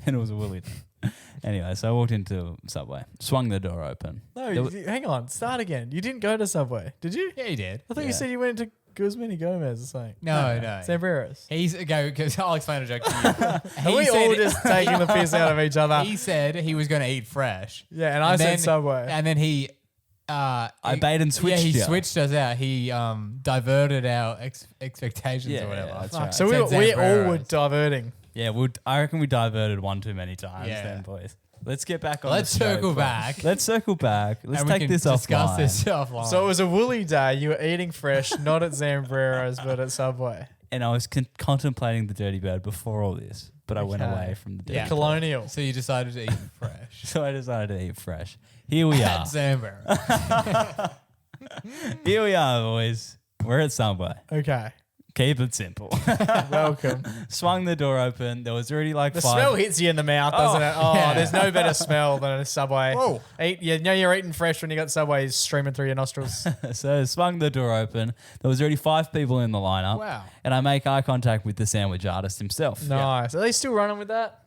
and it was a Woolly day. Anyway, so I walked into Subway, swung the door open. No, There wa- hang on. Start again. You didn't go to Subway, did you? Yeah, he did. I thought you Yeah. said you went to Guzman Gomez or something. No. Sombreros. He's go because I'll explain a joke to you. Are we all just taking the piss out of each other? He said he was going to eat fresh. Yeah, and I said then- Subway. And then he. I bait and switched Yeah, he ya. switched us out. He diverted our expectations Yeah, or whatever. yeah, that's Fuck, right. so we Said all were Sombreros. diverting. Yeah, I reckon we diverted one too many times Yeah. then, boys. Let's get back on Let's the show, circle bro. back. Let's circle back. Let's And we take can this discuss offline. this offline. So it was a woolly day. You were eating fresh, not at Zambrero's, but at Subway. And I was contemplating the Dirty Bird before all this, but I went Okay. away from the Dirty Yeah. Bird. Colonial. So you decided to eat fresh. So I decided to eat fresh. Here we At are. Zambro. Here we are, boys. We're at Subway. Okay. Keep it simple. Welcome. Swung the door open. There was already like The 5. smell hits you in the mouth, doesn't it? Oh, yeah. there's no better smell than a Subway. Whoa. You know you're eating fresh when you got Subways streaming through your nostrils. So swung the door open. There was already 5 people in the lineup. Wow. And I make eye contact with the sandwich artist himself. Nice. Are they still running with that?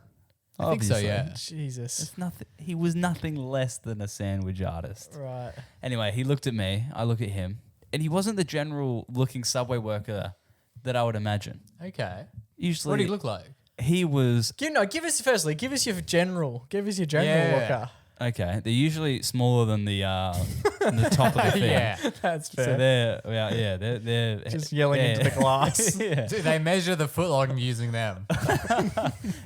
I think so, Obviously. yeah. Jesus. It's nothing. He was nothing less than a sandwich artist. Right. Anyway, he looked at me. I look at him, and he wasn't the general looking Subway worker that I would imagine. Okay. Usually, What do you look like? he was Give us your general. Give us your general Yeah. looker. okay. They're usually smaller than the top of the thing. Yeah. That's So fair. they're Just yelling into the glass. yeah. Do they measure the footlong using them?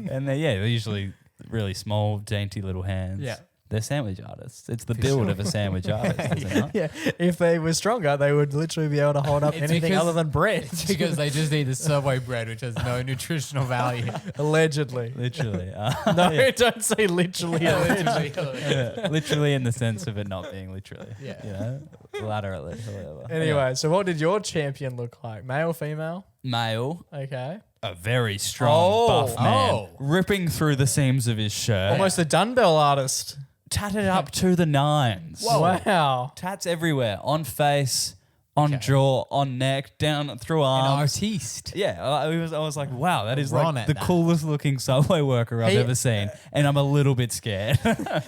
And they're usually really small, dainty little hands. Yeah. They're sandwich artists. It's the build of a sandwich artist, is it not? Yeah, if they were stronger, they would literally be able to hold up It's anything because- other than bread. It's because they just eat the Subway bread, which has no nutritional value. Allegedly. Literally. No, yeah. don't say literally. Yeah, literally in the sense of it not being literally. Yeah. You know, laterally, whatever. Anyway, so what did your champion look like? Male, female? Male, Okay. a very strong, buff man, Oh. ripping through the seams of his shirt, Almost a dumbbell artist. tatted up to the nines. Wow. Tats everywhere, on face, on jaw, on neck, down through An arms. artiste. Yeah, I was like, wow, that is Ron like at the that. coolest looking Subway worker I've He- ever seen, and I'm a little bit scared.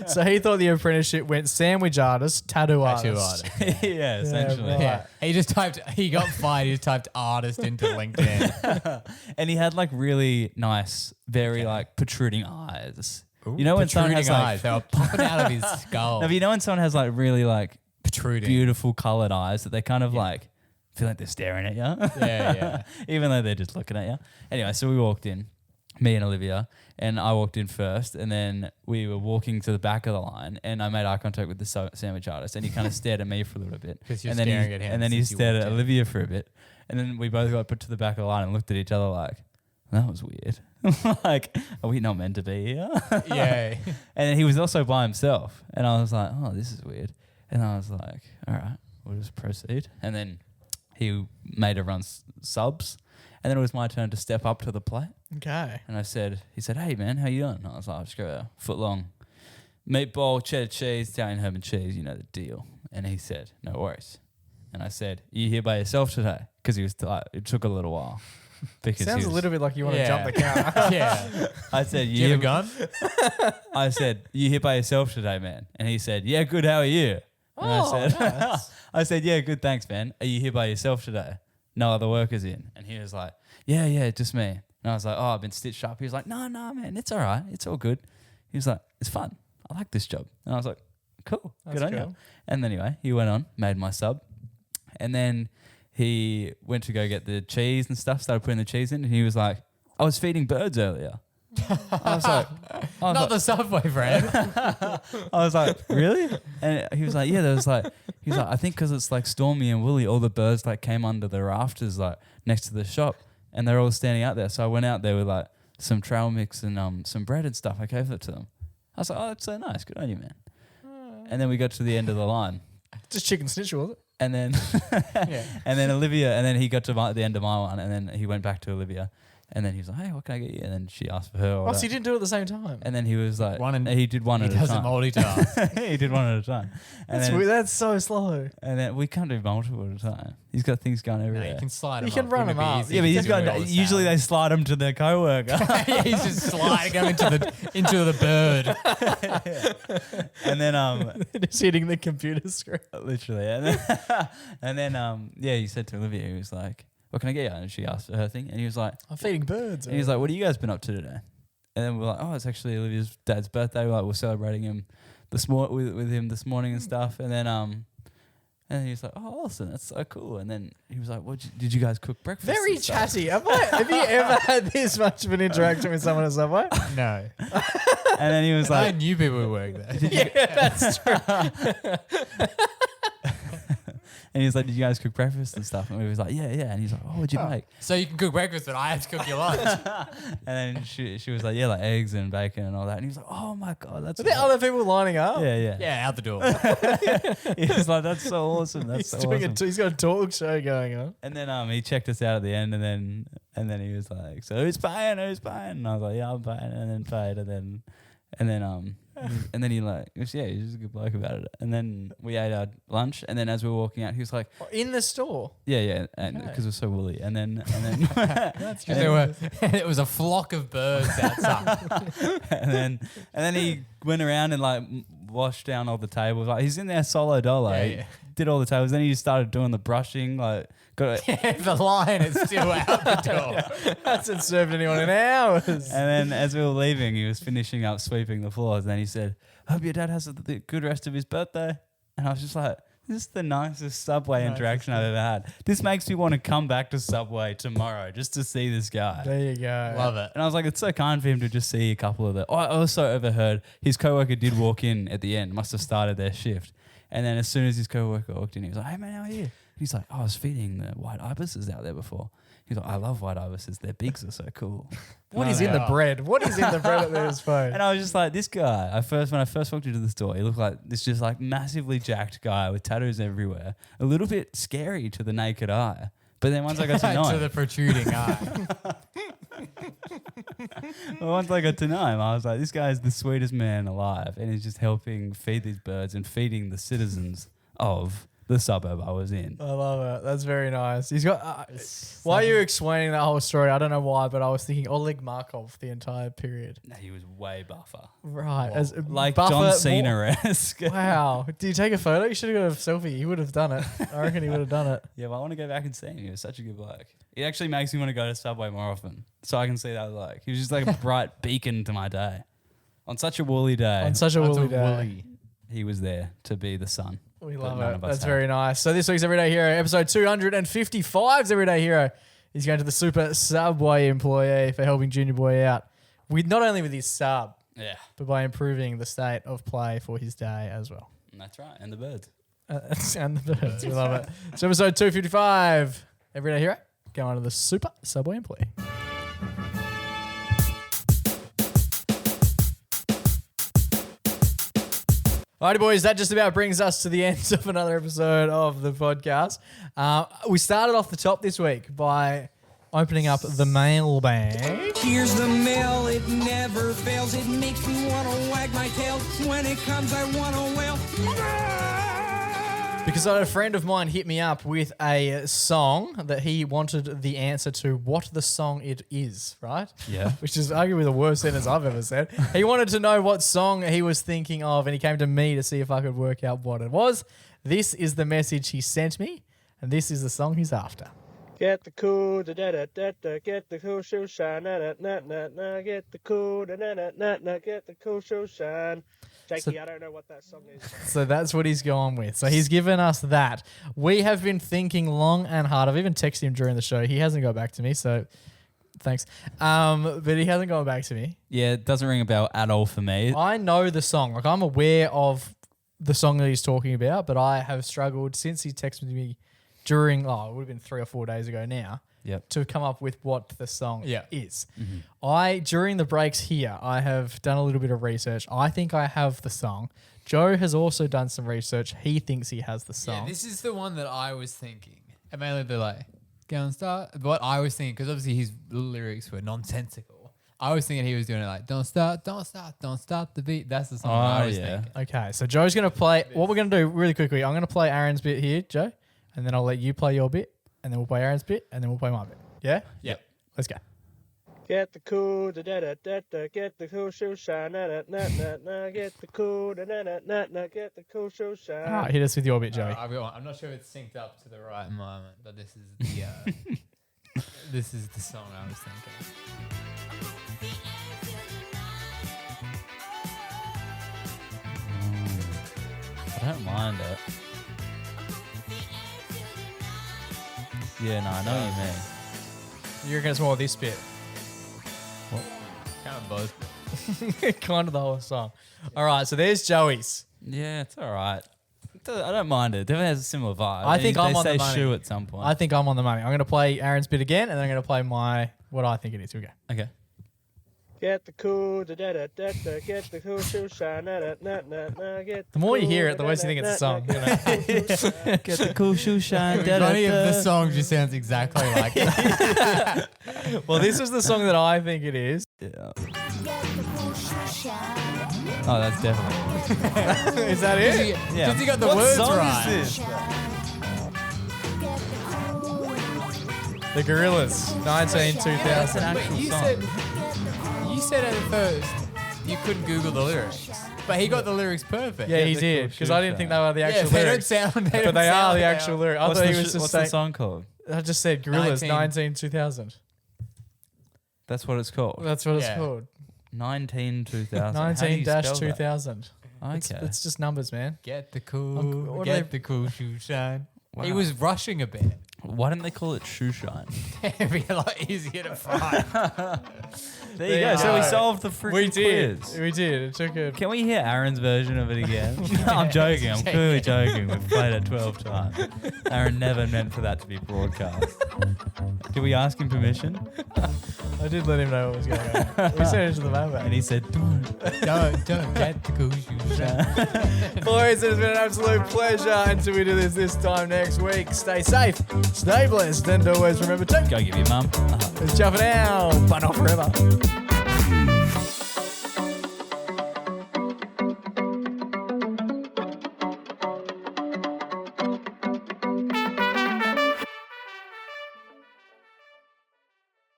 So he thought the apprenticeship went sandwich artist, tattoo Tattoo artist. artist. yeah, essentially. right. Yeah. He got fired. He just typed artist into LinkedIn. And he had like really nice, very like protruding eyes. You know when someone Protruding has like, eyes. They were popping out of his skull. no, but you know when someone has like really like Protruding. beautiful colored eyes that they kind of like feel like they're staring at you. Yeah. Even though they're just looking at you. Anyway, so we walked in, me and Olivia, and I walked in first, and then we were walking to the back of the line, and I made eye contact with the sandwich artist, and he kind of stared at me for a little bit. 'Cause you're and then staring he, at him And then he since you stared at walked in. Olivia for a bit, and then we both got put to the back of the line and looked at each other like, that was weird. Like, are we not meant to be here? Yeah. And then he was also by himself. And I was like, oh, this is weird. And I was like, all right, we'll just proceed. And then he made everyone subs. And then it was my turn to step up to the plate. Okay. And he said, hey, man, how you doing? And I was like, I'll just go a foot long. Meatball, cheddar cheese, Italian herb and cheese, you know the deal. And he said, no worries. And I said, are you here by yourself today? Because it took a little while. Because Sounds he a was- little bit like you want to Yeah. jump the counter. Yeah. I said, Do you have a gun? I said, you here by yourself today, man? And he said, yeah, good, how are you? And I said, I said, yeah, good, thanks, man. Are you here by yourself today? No other workers in? And he was like, yeah, just me. And I was like, oh, I've been stitched up. He was like, no, man, it's all right. It's all good. He was like, it's fun. I like this job. And I was like, cool, That's good on you. cool. And then anyway, he went on, made my sub. And then he went to go get the cheese and stuff, started putting the cheese in. And he was like, I was feeding birds earlier. I was like, Not the Subway friend. I was like, really? And he was like, yeah, he was like, I think because it's like stormy and woolly, all the birds like came under the rafters like next to the shop and they're all standing out there. So I went out there with like some trail mix and some bread and stuff. I gave it to them. I was like, oh, that's so nice. Good on you, man. And then we got to the end of the line. Just chicken schnitzel, was it? And then, and then Olivia, and then he got to the end of my one, and then he went back to Olivia, and then he was like, "Hey, what can I get you?" And then she asked for her order. Oh, so you didn't do it at the same time. And then he was like, He did one He at a doesn't time. multitask. He did one at a time. And That's then, weird. That's so slow. and then we can't do multiple at a time. He's got things going No, everywhere. you can slide him You can up. run Wouldn't him it be up. easy Yeah, but to he's do it all got. Usually they slide him to their coworker. Yeah, he's just sliding him into the bird. And then Just hitting the computer screen. literally, and then he said to Olivia, he was like, "What can I get you?" And she asked for her thing, and he was like, I'm feeding birds. and he was like, "What have you guys been up to today?" And then we're like, "Oh, it's actually Olivia's dad's birthday. We're celebrating him with him this morning and stuff." And then And then he was like, "Oh, awesome, that's so cool." And then he was like, did you guys cook breakfast?" Very and stuff?" chatty. Have you ever had this much of an interaction with someone at Subway? No. And then he was I like, knew people who worked there. Yeah, that's true. and he was like, "Did you guys cook breakfast and stuff?" And we was like, "Yeah, yeah." And he's like, "Oh, what'd you make?" So you can cook breakfast, but I have to cook your lunch. And then she was like, "Yeah, like eggs and bacon and all that." And he was like, "Oh my god, that's Are there other people lining up? yeah, yeah, Yeah, out the door. He was like, "That's so awesome. That's He's so doing awesome." he's got a talk show going on. And then he checked us out at the end, and then he was like, "So who's paying? Who's paying?" And I was like, "Yeah, I'm paying." And then paid, and then he like, he's just a good bloke about it. And then we ate our lunch, and then as we were walking out, he was like, In the store. "Yeah, and Okay. because we're so woolly." And then It was a flock of birds outside. and then he went around and like washed down all the tables. Like he's in there solo dolo. Yeah, He yeah. did all the tables. Then he just started doing the brushing. Like got The line is still out the door. Hasn't served anyone in hours. And then as we were leaving, he was finishing up sweeping the floors. And then he said, "Hope your dad has a good rest of his birthday." And I was just like, this is the nicest Subway interaction I've ever had. This makes me want to come back to Subway tomorrow just to see this guy. There you go. Love it. And I was like, it's so kind for him to just see a couple of the... Oh, I also overheard his coworker did walk in at the end, must have started their shift. And then as soon as his coworker walked in, he was like, "Hey man, how are you?" He's like, "Oh, I was feeding the white ibises out there before." He's like, "I love white ibises. Their bigs are so cool." What is in the bread? What is in the bread at this phone? And I was just like, this guy, when I first walked into the store, he looked like this just like massively jacked guy with tattoos everywhere. A little bit scary to the naked eye. But then once I got to know To him, the protruding eye. once I got to know him, I was like, this guy's the sweetest man alive. And he's just helping feed these birds and feeding the citizens of the suburb I was in. I love it. That's very nice. He's got. While you were explaining that whole story, I don't know why, but I was thinking Oleg Markov the entire period. He was way buffer. Right. As Like buffer, John Cena-esque. Wow. Do you take a photo? You should have got a selfie. He would have done it. I reckon he would have done it. Yeah, but I want to go back and see him. He was such a good bloke. It actually makes me want to go to Subway more often so I can see that bloke. He was just like a bright beacon to my day. On such a woolly day, On such a woolly day. he was there to be the sun. We that love none it. of us That's had. very nice. So this week's Everyday Hero, episode 255's Everyday Hero, is going to the Super Subway employee for helping Junior Boy out with not only with his sub, Yeah, but by improving the state of play for his day as well. and that's right. And the birds. And the birds. We love it. So episode 255, Everyday Hero, going to the Super Subway employee. Alrighty, boys, that just about brings us to the end of another episode of the podcast. We started off the top this week by opening up the mailbag. Here's the mail, it never fails. It makes me want to wag my tail. When it comes, I want to wail. Because I had a friend of mine hit me up with a song that he wanted the answer to what the song it is, right? Yeah. Which is arguably the worst sentence I've ever said. He wanted to know what song he was thinking of, and he came to me to see if I could work out what it was. This is the message he sent me, and this is the song he's after. Get the cool, da da da da da. Get the cool shoe shine, na na na na na. Get the cool, da na na na na. Get the cool shoe shine. Jakey, I don't know what that song is. So that's what he's gone with. So he's given us that. We have been thinking long and hard. I've even texted him during the show. He hasn't got back to me, so thanks. But he hasn't gone back to me. Yeah, it doesn't ring a bell at all for me. I know the song. Like, I'm aware of the song that he's talking about, but I have struggled since he texted me during, it would have been 3 or 4 days ago now, Yep. to come up with what the song is. Mm-hmm. During the breaks here, I have done a little bit of research. I think I have the song. Joe has also done some research. He thinks he has the song. Yeah, this is the one that I was thinking. And mainly the like, go and start. What I was thinking, because obviously his lyrics were nonsensical. I was thinking he was doing it like, don't start the beat. That's the song I was thinking. Okay, so Joe's going to play. What we're going to do really quickly, I'm going to play Aaron's bit here, Joe, and then I'll let you play your bit, and then we'll play Aaron's bit, and then we'll play my bit. Yeah? Yep. Let's go. Get the cool, da da da da da. Get the cool shoe shine, na na na na na. Get the cool, da na na na na. Get the cool shoe shine. All right, hit us with your bit, Joey. I've got one. I'm not sure if it's synced up to the right moment, but this is the this is the song I was thinking. I don't mind it. Yeah, no, I know what you mean. You reckon it's more this bit? Kind of both. Kind of the whole song. All right, so there's Joey's. Yeah, it's all right. I don't mind it. Definitely has a similar vibe. I think I'm on the They money. say shoe at some point. I think I'm on the money. I'm going to play Aaron's bit again, and then I'm going to play what I think it is. Here we go. Okay. Get the cool, da da da da da. Get the cool shoe shine, na na na na na. Get The more you hear it, the worse you think it's a song. You know? Get the cool shoe shine. It's funny if the song just sounds exactly like it. Well, this is the song that I think it is. Yeah. Oh, that's definitely. Is that it? Yeah. Because you got the what words song right. is this? The Gorillas, 19, 2000. That's an actual You song. said at first you couldn't Google the lyrics, but he got the lyrics perfect. Yeah, he the did. cool Because shoe I didn't think they were the Yeah, actual they lyrics. don't sound. But they are the actual lyrics. I What's, thought the, he was just what's the saying. song called? I just said Gorillas, 19. 19, 2000. That's what it's called. That's what it's Yeah. called. 19 2000. 19-2000. Okay. It's just numbers, man. Get the cool, what do get they- the cool shoe shine. He Wow. was rushing a bit. Why didn't they call it shoe shine? It'd be a lot easier to find. There you go. So we solved the freaking We did. quiz. We did. It took a. Can we hear Aaron's version of it again? I'm joking. I'm clearly joking. We've played it 12 times. Aaron never meant for that to be broadcast. Did we ask him permission? I did let him know what was going on. We sent it to the MacPack. And he said, don't. don't get the cool shoe shine. Boys, it has been an absolute pleasure. Until we do this time next week, stay safe, stay blessed, and always remember to Go give your mum a hug. jump it out, but not forever.